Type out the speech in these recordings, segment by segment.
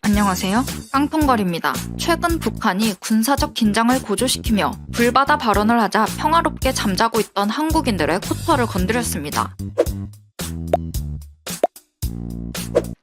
안녕하세요. 깡통걸입니다. 최근 북한이 군사적 긴장을 고조시키며 불바다 발언을 하자 평화롭게 잠자고 있던 한국인들의 코털을 건드렸습니다.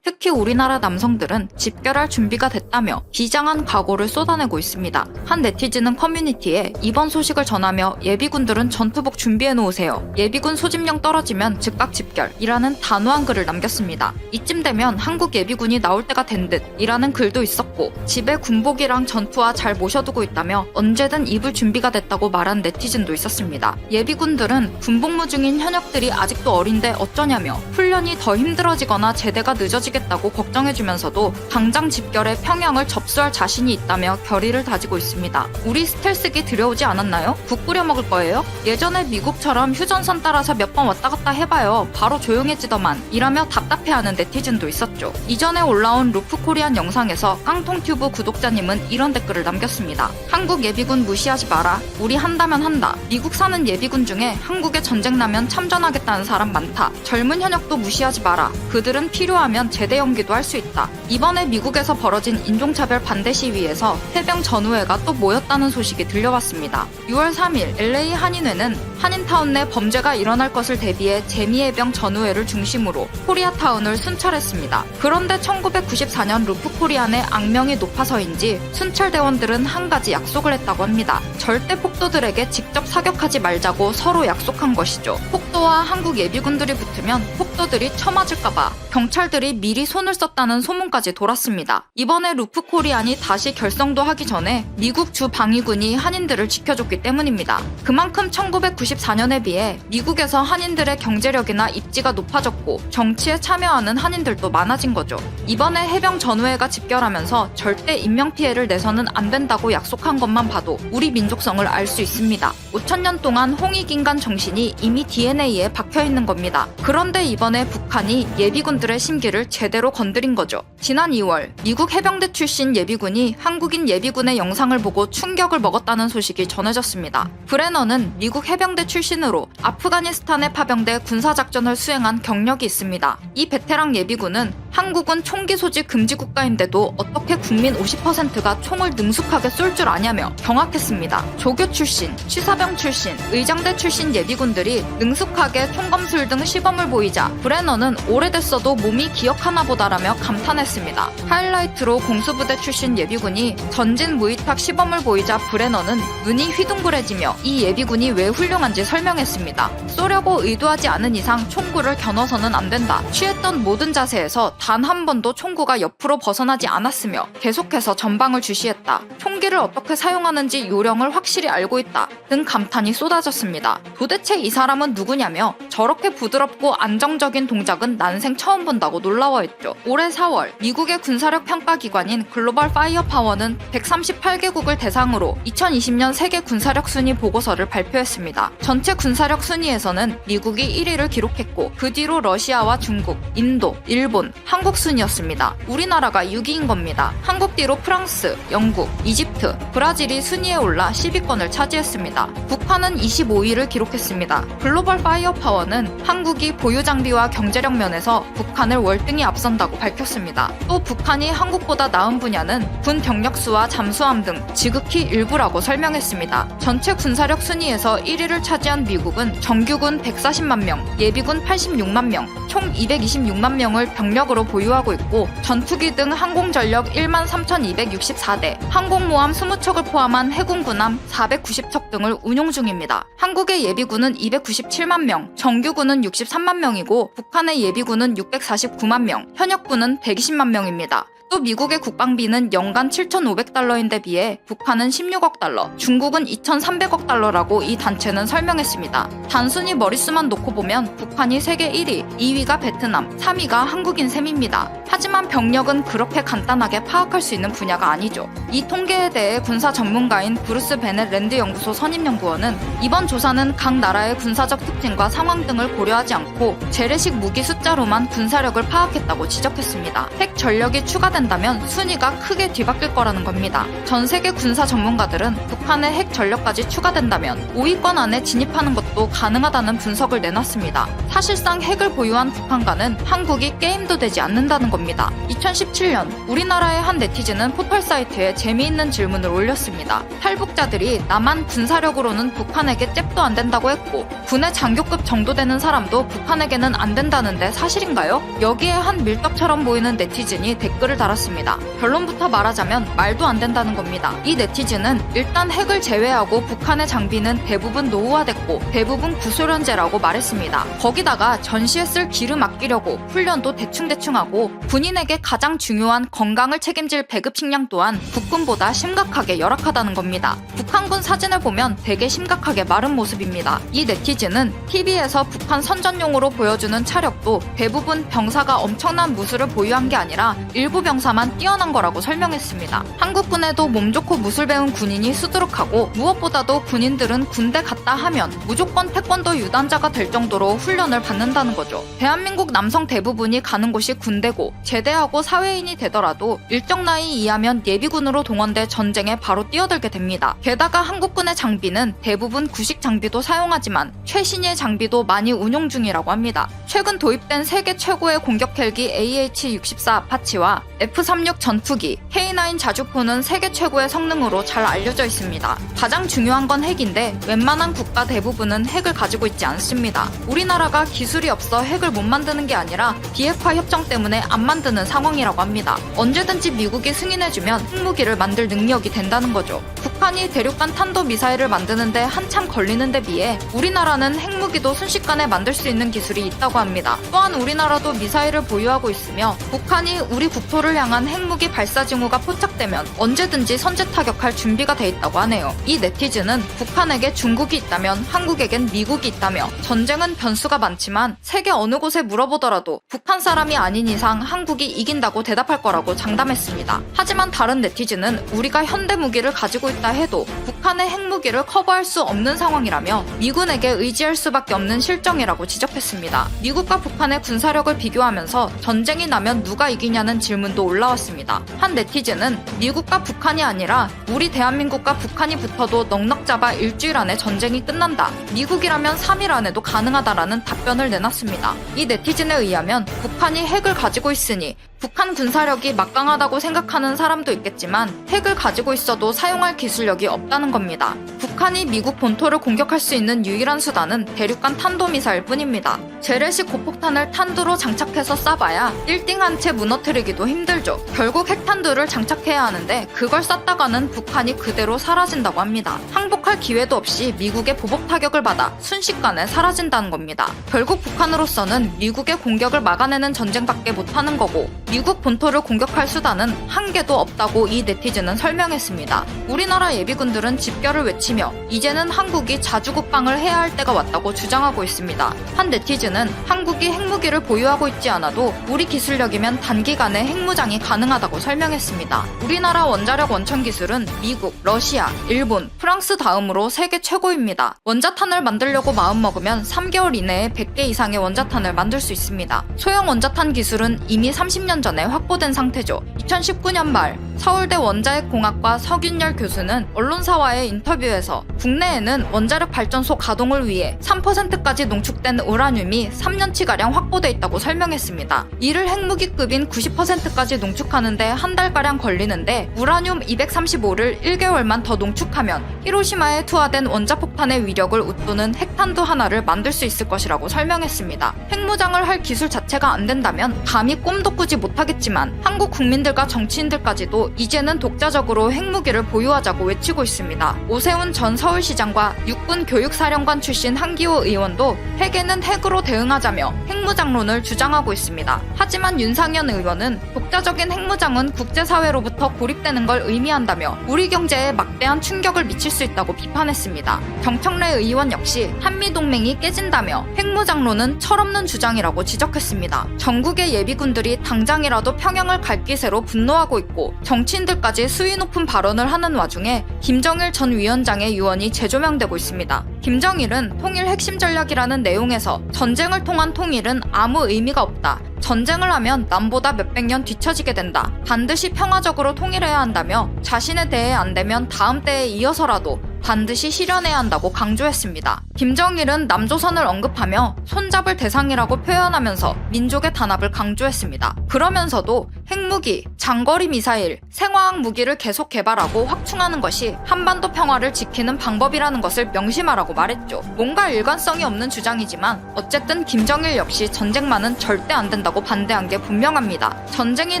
특히 우리나라 남성들은 집결할 준비가 됐다며 비장한 각오를 쏟아내고 있습니다. 한 네티즌은 커뮤니티에 이번 소식을 전하며 예비군들은 전투복 준비해놓으세요. 예비군 소집령 떨어지면 즉각 집결이라는 단호한 글을 남겼습니다. 이쯤 되면 한국 예비군이 나올 때가 된 듯이라는 글도 있었고 집에 군복이랑 전투화 잘 모셔두고 있다며 언제든 입을 준비가 됐다고 말한 네티즌도 있었습니다. 예비군들은 군복무 중인 현역들이 아직도 어린데 어쩌냐며 훈련이 더 힘들어지거나 제대가 늦어지겠다고 걱정해주면서도 당장 집결에 평양을 접수할 자신이 있다며 결의를 다지고 있습니다. 우리 스텔스기 들여오지 않았나요? 국 끓여 먹을 거예요? 예전에 미국처럼 휴전선 따라서 몇 번 왔다 갔다 해봐요. 바로 조용해지더만 이라며 답답해하는 네티즌도 있었죠. 이전에 올라온 루프코리안 영상에서 깡통튜브 구독자님은 이런 댓글을 남겼습니다. 한국 예비군 무시하지 마라. 우리 한다면 한다. 미국 사는 예비군 중에 한국에 전쟁 나면 참전하겠다는 사람 많다. 젊은 현역도 무시하지 마라. 그들은 필요하면 제대 연기도 할 수 있다. 이번에 미국에서 벌어진 인종차별 반대 시위에서 해병 전우회가 또 모였다는 소식이 들려왔습니다. 6월 3일 LA 한인회는 한인타운 내 범죄가 일어날 것을 대비해 재미해병 전우회를 중심으로 코리아타운을 순찰했습니다. 그런데 1994년 루프코리안의 악명이 높아서인지 순찰대원들은 한 가지 약속을 했다고 합니다. 절대 폭도들에게 직접 사격하지 말자고 서로 약속한 것이죠. 폭도와 한국 예비군들이 붙으면 폭도들이 쳐맞을까봐 경찰들이 미리 손을 썼다는 소문까지 돌았습니다. 이번에 루프코리안이 다시 결성도 하기 전에 미국 주 방위군이 한인들을 지켜줬기 때문입니다. 그만큼 1994년에 비해 미국에서 한인들의 경제력이나 입지가 높아졌고 정치에 참여하는 한인들도 많아진 거죠. 이번에 해병 전우회가 집결하면서 절대 인명피해를 내서는 안 된다고 약속한 것만 봐도 우리 민족성을 알 수 있습니다. 5천년 동안 홍익인간 정신이 이미 DNA에 박혀있는 겁니다. 그런데 이번에 북한이 예비군들의 심기를 제대로 건드린 거죠. 지난 2월 미국 해병대 출신 예비군이 한국인 예비군의 영상을 보고 충격을 먹었다는 소식이 전해졌습니다. 브레너는 미국 해병대 출신으로 아프가니스탄에 파병돼 군사작전을 수행한 경력이 있습니다. 이 베테랑 예비군은 한국은 총기 소지 금지 국가인데도 어떻게 국민 50%가 총을 능숙하게 쏠 줄 아냐며 경악했습니다. 조교 출신, 취사병 출신, 의장대 출신 예비군들이 능숙하게 총검술 등 시범을 보이자 브레너는 오래됐어도 몸이 기억하나 보다라며 감탄했습니다. 하이라이트로 공수부대 출신 예비군이 전진 무이탁 시범을 보이자 브레너는 눈이 휘둥그레지며 이 예비군이 왜 훌륭한지 설명했습니다. 쏘려고 의도하지 않은 이상 총구를 겨눠서는 안 된다. 취했던 모든 자세에서 단 한 번도 총구가 옆으로 벗어나지 않았으며 계속해서 전방을 주시했다. 총기를 어떻게 사용하는지 요령을 확실히 알고 있다. 등 감탄이 쏟아졌습니다. 도대체 이 사람은 누구냐며 저렇게 부드럽고 안정적인 동작은 난생 처음 본다고 놀라워했죠. 올해 4월 미국의 군사력 평가기관인 글로벌 파이어 파워는 138개국을 대상으로 2020년 세계 군사력 순위 보고서를 발표했습니다. 전체 군사력 순위에서는 미국이 1위를 기록했고 그 뒤로 러시아와 중국, 인도, 일본, 한국 순이었습니다. 우리나라가 6위인 겁니다. 한국 뒤로 프랑스, 영국, 이집트, 브라질이 순위에 올라 10위권을 차지했습니다. 북한은 25위를 기록했습니다. 글로벌 파이어 파워는 한국이 보유 장비와 경제력 면에서 북한을 월등히 앞선다고 밝혔습니다. 또 북한이 한국보다 나은 분야는 군 병력 수와 잠수함 등 지극히 일부라고 설명했습니다. 전체 군사력 순위에서 1위를 차지한 미국은 정규군 140만 명, 예비군 86만 명, 총 226만 명을 병력으로 보유하고 있고 전투기 등 항공전력 1만 3,264대, 항공모함 20척을 포함한 해군 군함 490척 등을 운용 중입니다. 한국의 예비군은 297만 명, 정규군은 63만 명이고 북한의 예비군은 649만 명, 현역군은 120만 명입니다. 또 미국의 국방비는 연간 7,500달러인데 비해 북한은 16억 달러, 중국은 2,300억 달러라고 이 단체는 설명했습니다. 단순히 머릿수만 놓고 보면 북한이 세계 1위, 2위가 베트남, 3위가 한국인 셈입니다. 하지만 병력은 그렇게 간단하게 파악할 수 있는 분야가 아니죠. 이 통계에 대해 군사 전문가인 브루스 베넷 랜드 연구소 선임연구원은 이번 조사는 각 나라의 군사적 특징과 상황 등을 고려하지 않고 재래식 무기 숫자로만 군사력을 파악했다고 지적했습니다. 핵 전력이 추가된 추가된다면 순위가 크게 뒤바뀔 거라는 겁니다. 전 세계 군사 전문가들은 북한의 핵 전력까지 추가된다면 5위권 안에 진입하는 것도 가능하다는 분석을 내놨습니다. 사실상 핵을 보유한 북한과는 한국이 게임도 되지 않는다는 겁니다. 2017년 우리나라의 한 네티즌은 포털 사이트에 재미있는 질문을 올렸습니다. 탈북자들이 남한 군사력으로는 북한에게 잽도 안 된다고 했고 군의 장교급 정도 되는 사람도 북한에게는 안 된다는데 사실인가요? 여기에 한 밀떡처럼 보이는 네티즌이 댓글을 달았습니다. 결론부터 말하자면 말도 안 된다는 겁니다. 이 네티즌은 일단 핵을 제외하고 북한의 장비는 대부분 노후화됐고 대부분 구소련제라고 말했습니다. 거기다가 전시에 쓸 기름 아끼려고 훈련도 대충대충 하고 군인에게 가장 중요한 건강을 책임질 배급 식량 또한 국군보다 심각하게 열악하다는 겁니다. 북한군 사진을 보면 되게 심각하게 마른 모습입니다. 이 네티즌은 TV에서 북한 선전용으로 보여주는 차력도 대부분 병사가 엄청난 무술을 보유한 게 아니라 일부 병사만 뛰어난 거라고 설명했습니다. 한국군에도 몸 좋고 무술 배운 군인이 수두룩하고 무엇보다도 군인들은 군대 갔다 하면 무조건 태권도 유단자가 될 정도로 훈련을 받는다는 거죠. 대한민국 남성 대부분이 가는 곳이 군대고 제대하고 사회인이 되더라도 일정 나이 이하면 예비군으로 동원돼 전쟁에 바로 뛰어들게 됩니다. 게다가 한국군의 장비는 대부분 구식 장비도 사용하지만 최신의 장비도 많이 운용 중이라고 합니다. 최근 도입된 세계 최고의 공격 헬기 AH-64 아파치와 F-36 전투기, K9 자주포는 세계 최고의 성능으로 잘 알려져 있습니다. 가장 중요한 건 핵인데 웬만한 국가 대부분은 핵을 가지고 있지 않습니다. 우리나라가 기술이 없어 핵을 못 만드는 게 아니라 비핵화 협정 때문에 안 만드는 상황이라고 합니다. 언제든지 미국이 승인해주면 핵무기를 만들 능력이 된다는 거죠. 북한이 대륙간 탄도미사일을 만드는데 한참 걸리는 데 비해 우리나라는 핵무기도 순식간에 만들 수 있는 기술이 있다고 합니다. 또한 우리나라도 미사일을 보유하고 있으며 북한이 우리 국토를 향한 핵무기 발사 징후가 포착되면 언제든지 선제 타격할 준비가 돼 있다고 하네요. 이 네티즌은 북한에게 중국이 있다면 한국에겐 미국이 있다며 전쟁은 변수가 많지만 세계 어느 곳에 물어보더라도 북한 사람이 아닌 이상 한국이 이긴다고 대답할 거라고 장담했습니다. 하지만 다른 네티즌은 우리가 현대 무기를 가지고 있다 해도 북한의 핵무기를 커버할 수 없는 상황이라며 미군에게 의지할 수밖에 없는 실정이라고 지적했습니다. 미국과 북한의 군사력을 비교하면서 전쟁이 나면 누가 이기냐는 질문도 올라왔습니다. 한 네티즌은 미국과 북한이 아니라 우리 대한민국과 북한이 붙어도 넉넉 잡아 일주일 안에 전쟁이 끝난다. 미국이라면 3일 안에도 가능하다라는 답변을 내놨습니다. 이 네티즌에 의하면 북한이 핵을 가지고 있으니 북한 군사력이 막강하다고 생각하는 사람도 있겠지만 핵을 가지고 있어도 사용할 기술력이 없다는 겁니다. 북한이 미국 본토를 공격할 수 있는 유일한 수단은 대륙간 탄도미사일 뿐입니다. 재래식 고폭탄을 탄두로 장착해서 쏴봐야 1딩 한 채 무너뜨리기도 힘들죠. 결국 핵탄두를 장착해야 하는데 그걸 쐈다가는 북한이 그대로 사라진다고 합니다. 항복할 기회도 없이 미국의 보복 타격을 받아 순식간에 사라진다는 겁니다. 결국 북한으로서는 미국의 공격을 막아내는 전쟁밖에 못하는 거고 미국 본토를 공격할 수단은 한 개도 없다고 이 네티즌은 설명했습니다. 우리나라 예비군들은 집결을 외치며 이제는 한국이 자주국방을 해야 할 때가 왔다고 주장하고 있습니다. 한 네티즌은 한국이 핵무기를 보유하고 있지 않아도 우리 기술력이면 단기간에 핵무장이 가능하다고 설명했습니다. 우리나라 원자력 원천 기술은 미국, 러시아, 일본, 프랑스 다음으로 세계 최고입니다. 원자탄을 만들려고 마음먹으면 3개월 이내에 100개 이상의 원자탄을 만들 수 있습니다. 소형 원자탄 기술은 이미 30년 전에 확보된 상태죠. 2019년 말 서울대 원자핵공학과 서균열 교수는 언론사와의 인터뷰에서 국내에는 원자력 발전소 가동을 위해 3%까지 농축된 우라늄이 3년치가량 확보돼 있다고 설명했습니다. 이를 핵무기급인 90%까지 농축하는데 한 달가량 걸리는데 우라늄 235를 1개월만 더 농축하면 히로시마에 투하된 원자폭탄의 위력을 웃도는 핵탄두 하나를 만들 수 있을 것이라고 설명했습니다. 핵무장을 할 기술 자체가 안 된다면 감히 꿈도 꾸지 못하겠지만 한국 국민들과 정치인들까지도 이제는 독자적으로 핵무기를 보유하자고 외치고 있습니다. 오세훈 전 서울시장과 육군 교육사령관 출신 한기호 의원도 핵에는 핵으로 대응하자며 핵무장론을 주장하고 있습니다. 하지만 윤상현 의원은 독자적인 핵무장은 국제사회로부터 고립되는 걸 의미한다며 우리 경제에 막대한 충격을 미칠 수 있다고 비판했습니다. 정청래 의원 역시 한미동맹이 깨진다며 핵무장론은 철없는 주장이라고 지적했습니다. 전국의 예비군들이 당장이라도 평양을 갈 기세로 분노하고 있고 정치인들까지 수위 높은 발언을 하는 와중에 김정일 전 위원장의 유언이 재조명되고 있습니다. 김정일은 통일 핵심 전략이라는 내용에서 전쟁을 통한 통일은 아무 의미가 없다. 전쟁을 하면 남보다 몇백 년 뒤처지게 된다. 반드시 평화적으로 통일해야 한다며 자신의 대에 안 되면 다음 때에 이어서라도 반드시 실현해야 한다고 강조했습니다. 김정일은 남조선을 언급하며 손잡을 대상이라고 표현하면서 민족의 단합을 강조했습니다. 그러면서도 핵무기, 장거리 미사일, 생화학 무기를 계속 개발하고 확충하는 것이 한반도 평화를 지키는 방법이라는 것을 명심하라고 말했죠. 뭔가 일관성이 없는 주장이지만 어쨌든 김정일 역시 전쟁만은 절대 안 된다고 반대한 게 분명합니다. 전쟁이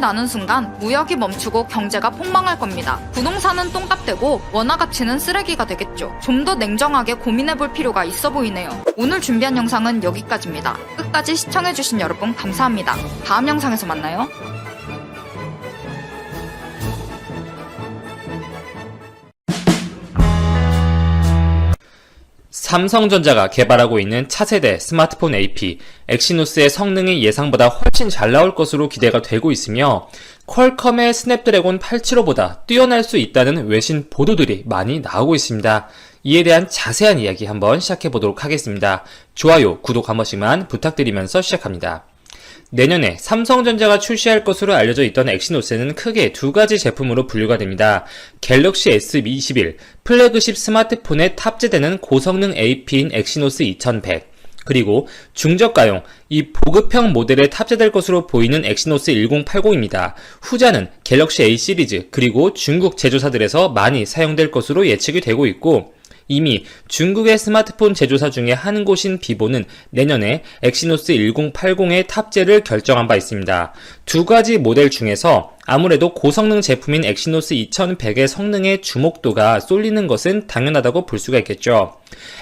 나는 순간 무역이 멈추고 경제가 폭망할 겁니다. 부동산은 똥값 되고 원화 가치는 쓰레기가 되겠죠. 좀 더 냉정하게 고민해볼 필요가 있어 보이네요. 오늘 준비한 영상은 여기까지입니다. 끝까지 시청해주신 여러분 감사합니다. 다음 영상에서 만나요. 삼성전자가 개발하고 있는 차세대 스마트폰 AP 엑시노스의 성능이 예상보다 훨씬 잘 나올 것으로 기대가 되고 있으며 퀄컴의 스냅드래곤 875보다 뛰어날 수 있다는 외신 보도들이 많이 나오고 있습니다. 이에 대한 자세한 이야기 한번 시작해 보도록 하겠습니다. 좋아요, 구독 한 번씩만 부탁드리면서 시작합니다. 내년에 삼성전자가 출시할 것으로 알려져 있던 엑시노스는 크게 두 가지 제품으로 분류가 됩니다. 갤럭시 S21, 플래그십 스마트폰에 탑재되는 고성능 AP인 엑시노스 2100, 그리고 중저가용, 이 보급형 모델에 탑재될 것으로 보이는 엑시노스 1080입니다. 후자는 갤럭시 A 시리즈, 그리고 중국 제조사들에서 많이 사용될 것으로 예측이 되고 있고, 이미 중국의 스마트폰 제조사 중에 한 곳인 비보는 내년에 엑시노스 1080의 탑재를 결정한 바 있습니다. 두 가지 모델 중에서 아무래도 고성능 제품인 엑시노스 2100의 성능의 주목도가 쏠리는 것은 당연하다고 볼 수가 있겠죠.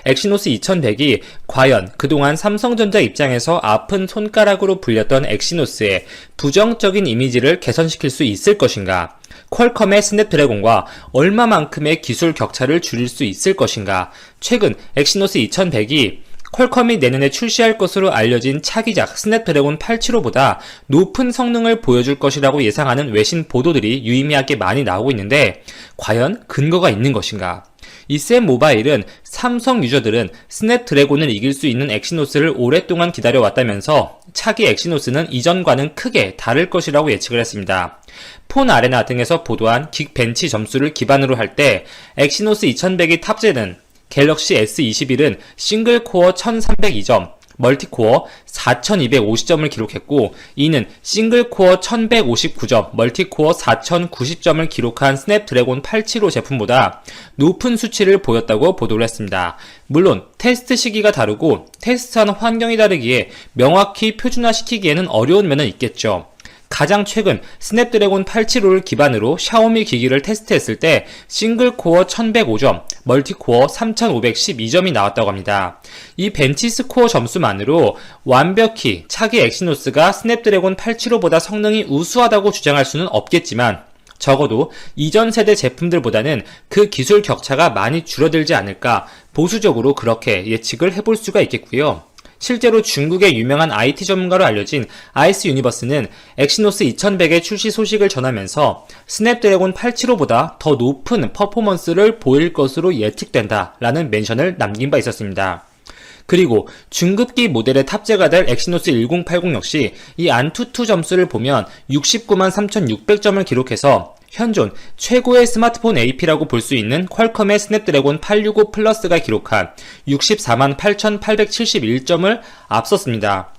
엑시노스 2100이 과연 그동안 삼성전자 입장에서 아픈 손가락으로 불렸던 엑시노스의 부정적인 이미지를 개선시킬 수 있을 것인가? 퀄컴의 스냅드래곤과 얼마만큼의 기술 격차를 줄일 수 있을 것인가? 최근 엑시노스 2100이 퀄컴이 내년에 출시할 것으로 알려진 차기작 스냅드래곤 875보다 높은 성능을 보여줄 것이라고 예상하는 외신 보도들이 유의미하게 많이 나오고 있는데 과연 근거가 있는 것인가? 이 샘 모바일은 삼성 유저들은 스냅드래곤을 이길 수 있는 엑시노스를 오랫동안 기다려왔다면서 차기 엑시노스는 이전과는 크게 다를 것이라고 예측을 했습니다. 폰 아레나 등에서 보도한 긱벤치 점수를 기반으로 할 때 엑시노스 2100이 탑재된 갤럭시 S21은 싱글코어 1302점, 멀티코어 4250점을 기록했고 이는 싱글코어 1159점, 멀티코어 4090점을 기록한 스냅드래곤 875 제품보다 높은 수치를 보였다고 보도를 했습니다. 물론 테스트 시기가 다르고 테스트하는 환경이 다르기에 명확히 표준화시키기에는 어려운 면은 있겠죠. 가장 최근 스냅드래곤 875를 기반으로 샤오미 기기를 테스트했을 때 싱글코어 1105점, 멀티코어 3512점이 나왔다고 합니다. 이 벤치스코어 점수만으로 완벽히 차기 엑시노스가 스냅드래곤 875보다 성능이 우수하다고 주장할 수는 없겠지만 적어도 이전 세대 제품들보다는 그 기술 격차가 많이 줄어들지 않을까 보수적으로 그렇게 예측을 해볼 수가 있겠고요. 실제로 중국의 유명한 IT 전문가로 알려진 아이스 유니버스는 엑시노스 2100의 출시 소식을 전하면서 스냅드래곤 875보다 더 높은 퍼포먼스를 보일 것으로 예측된다라는 멘션을 남긴 바 있었습니다. 그리고 중급기 모델에 탑재가 될 엑시노스 1080 역시 이 안투투 점수를 보면 693만 3600점을 기록해서 현존 최고의 스마트폰 AP라고 볼 수 있는 퀄컴의 스냅드래곤 865 플러스가 기록한 64만 8871점을 앞섰습니다.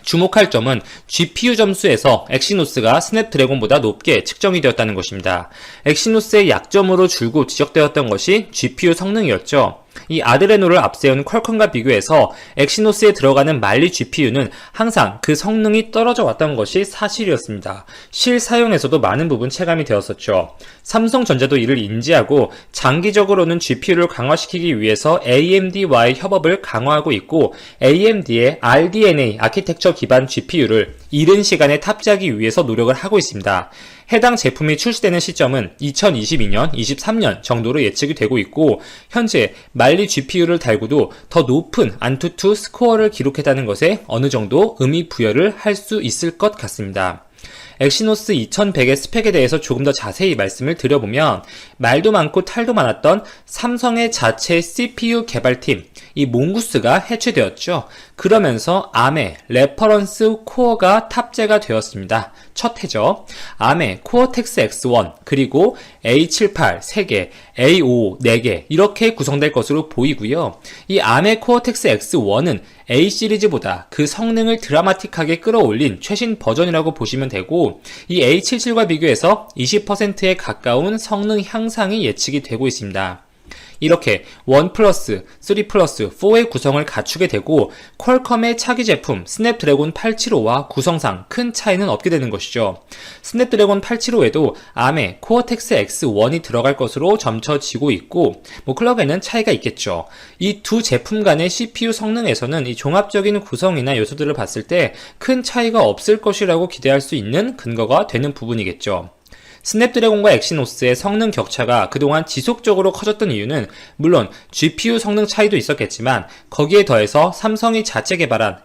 주목할 점은 GPU 점수에서 엑시노스가 스냅드래곤보다 높게 측정이 되었다는 것입니다. 엑시노스의 약점으로 줄곧 지적되었던 것이 GPU 성능이었죠. 이 아드레노를 앞세운 퀄컴과 비교해서 엑시노스에 들어가는 만리 GPU는 항상 그 성능이 떨어져 왔던 것이 사실이었습니다. 실사용에서도 많은 부분 체감이 되었었죠. 삼성전자도 이를 인지하고 장기적으로는 GPU를 강화시키기 위해서 AMD와의 협업을 강화하고 있고 AMD의 RDNA 아키텍처 기반 GPU를 이른 시간에 탑재하기 위해서 노력을 하고 있습니다. 해당 제품이 출시되는 시점은 2022년, 23년 정도로 예측이 되고 있고 현재 만리 GPU를 달고도 더 높은 안투투 스코어를 기록했다는 것에 어느 정도 의미 부여를 할 수 있을 것 같습니다. 엑시노스 2100의 스펙에 대해서 조금 더 자세히 말씀을 드려보면 말도 많고 탈도 많았던 삼성의 자체 CPU 개발팀 이 몽구스가 해체되었죠. 그러면서 ARM의 레퍼런스 코어가 탑재가 되었습니다. 첫 해죠. ARM의 코어텍스 X1 그리고 A78 3개, A5 4개 이렇게 구성될 것으로 보이고요. 이 ARM의 코어텍스 X1은 A 시리즈보다 그 성능을 드라마틱하게 끌어올린 최신 버전이라고 보시면 되고, 이 A77과 비교해서 20%에 가까운 성능 향상이 예측이 되고 있습니다. 이렇게 1 플러스, 3 플러스, 4의 구성을 갖추게 되고 퀄컴의 차기 제품 스냅드래곤 875와 구성상 큰 차이는 없게 되는 것이죠. 스냅드래곤 875에도 ARM의 코어텍스 X1이 들어갈 것으로 점쳐지고 있고, 클럭에는 차이가 있겠죠. 이 두 제품 간의 CPU 성능에서는 이 종합적인 구성이나 요소들을 봤을 때 큰 차이가 없을 것이라고 기대할 수 있는 근거가 되는 부분이겠죠. 스냅드래곤과 엑시노스의 성능 격차가 그동안 지속적으로 커졌던 이유는 물론 GPU 성능 차이도 있었겠지만, 거기에 더해서 삼성이 자체 개발한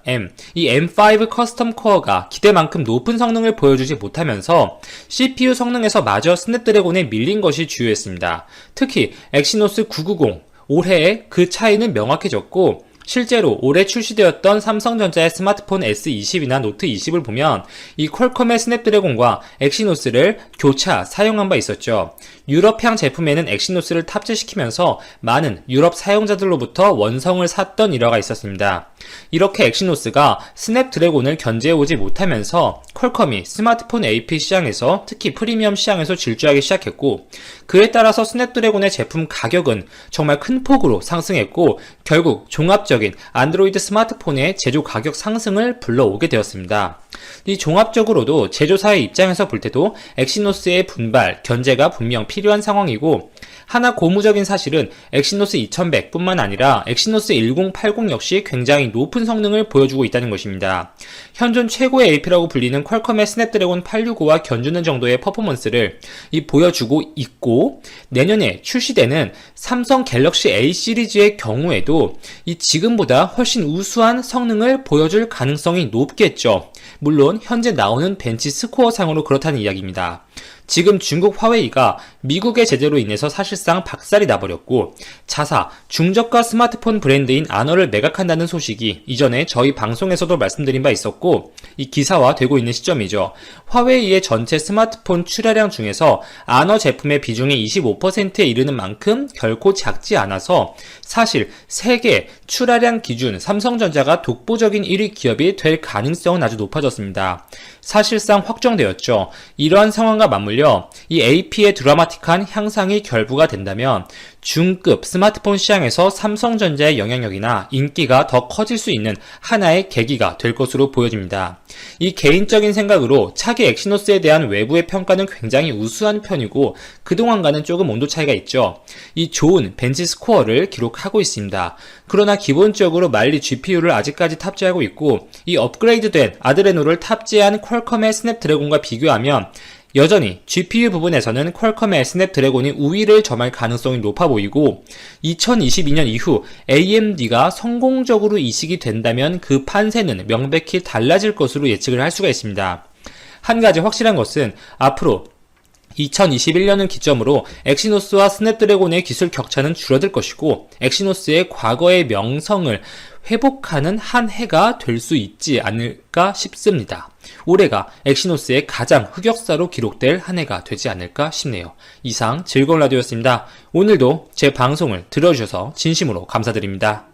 이 M5 커스텀 코어가 기대만큼 높은 성능을 보여주지 못하면서 CPU 성능에서 마저 스냅드래곤에 밀린 것이 주요했습니다. 특히 엑시노스 990 올해에 그 차이는 명확해졌고, 실제로 올해 출시되었던 삼성전자의 스마트폰 S20이나 노트 20을 보면 이 퀄컴의 스냅드래곤과 엑시노스를 교차 사용한 바 있었죠. 유럽향 제품에는 엑시노스를 탑재시키면서 많은 유럽 사용자들로부터 원성을 샀던 일화가 있었습니다. 이렇게 엑시노스가 스냅드래곤을 견제해오지 못하면서 퀄컴이 스마트폰 AP 시장에서, 특히 프리미엄 시장에서 질주하기 시작했고, 그에 따라서 스냅드래곤의 제품 가격은 정말 큰 폭으로 상승했고, 결국 종합적인 안드로이드 스마트폰의 제조 가격 상승을 불러오게 되었습니다. 이 종합적으로도 제조사의 입장에서 볼 때도 엑시노스의 분발, 견제가 분명 필요한 상황이고, 하나 고무적인 사실은 엑시노스 2100 뿐만 아니라 엑시노스 1080 역시 굉장히 높은 성능을 보여주고 있다는 것입니다. 현존 최고의 AP라고 불리는 퀄컴의 스냅드래곤 865와 견주는 정도의 퍼포먼스를 보여주고 있고, 내년에 출시되는 삼성 갤럭시 A 시리즈의 경우에도 이 지금보다 훨씬 우수한 성능을 보여줄 가능성이 높겠죠. 물론 현재 나오는 벤치 스코어상으로 그렇다는 이야기입니다. 지금 중국 화웨이가 미국의 제재로 인해서 사실상 박살이 나버렸고, 자사, 중저가 스마트폰 브랜드인 아너를 매각한다는 소식이 이전에 저희 방송에서도 말씀드린 바 있었고, 이 기사화되고 있는 시점이죠. 화웨이의 전체 스마트폰 출하량 중에서 아너 제품의 비중이 25%에 이르는 만큼 결코 작지 않아서 사실 세계 출하량 기준 삼성전자가 독보적인 1위 기업이 될 가능성은 아주 높아졌습니다. 사실상 확정되었죠. 이러한 상황과 맞물려 이 AP의 드라마틱한 향상이 결부가 된다면 중급 스마트폰 시장에서 삼성전자의 영향력이나 인기가 더 커질 수 있는 하나의 계기가 될 것으로 보여집니다. 이 개인적인 생각으로 차기 엑시노스에 대한 외부의 평가는 굉장히 우수한 편이고, 그동안과는 조금 온도 차이가 있죠. 이 좋은 벤치 스코어를 기록하고 있습니다. 그러나 기본적으로 말리 GPU를 아직까지 탑재하고 있고, 이 업그레이드된 아드레노를 탑재한 퀄컴의 스냅드래곤과 비교하면 여전히 GPU 부분에서는 퀄컴의 스냅드래곤이 우위를 점할 가능성이 높아 보이고, 2022년 이후 AMD가 성공적으로 이식이 된다면 그 판세는 명백히 달라질 것으로 예측을 할 수가 있습니다. 한 가지 확실한 것은 앞으로 2021년을 기점으로 엑시노스와 스냅드래곤의 기술 격차는 줄어들 것이고, 엑시노스의 과거의 명성을 회복하는 한 해가 될 수 있지 않을까 싶습니다. 올해가 엑시노스의 가장 흑역사로 기록될 한 해가 되지 않을까 싶네요. 이상 즐거운 라디오였습니다. 오늘도 제 방송을 들어주셔서 진심으로 감사드립니다.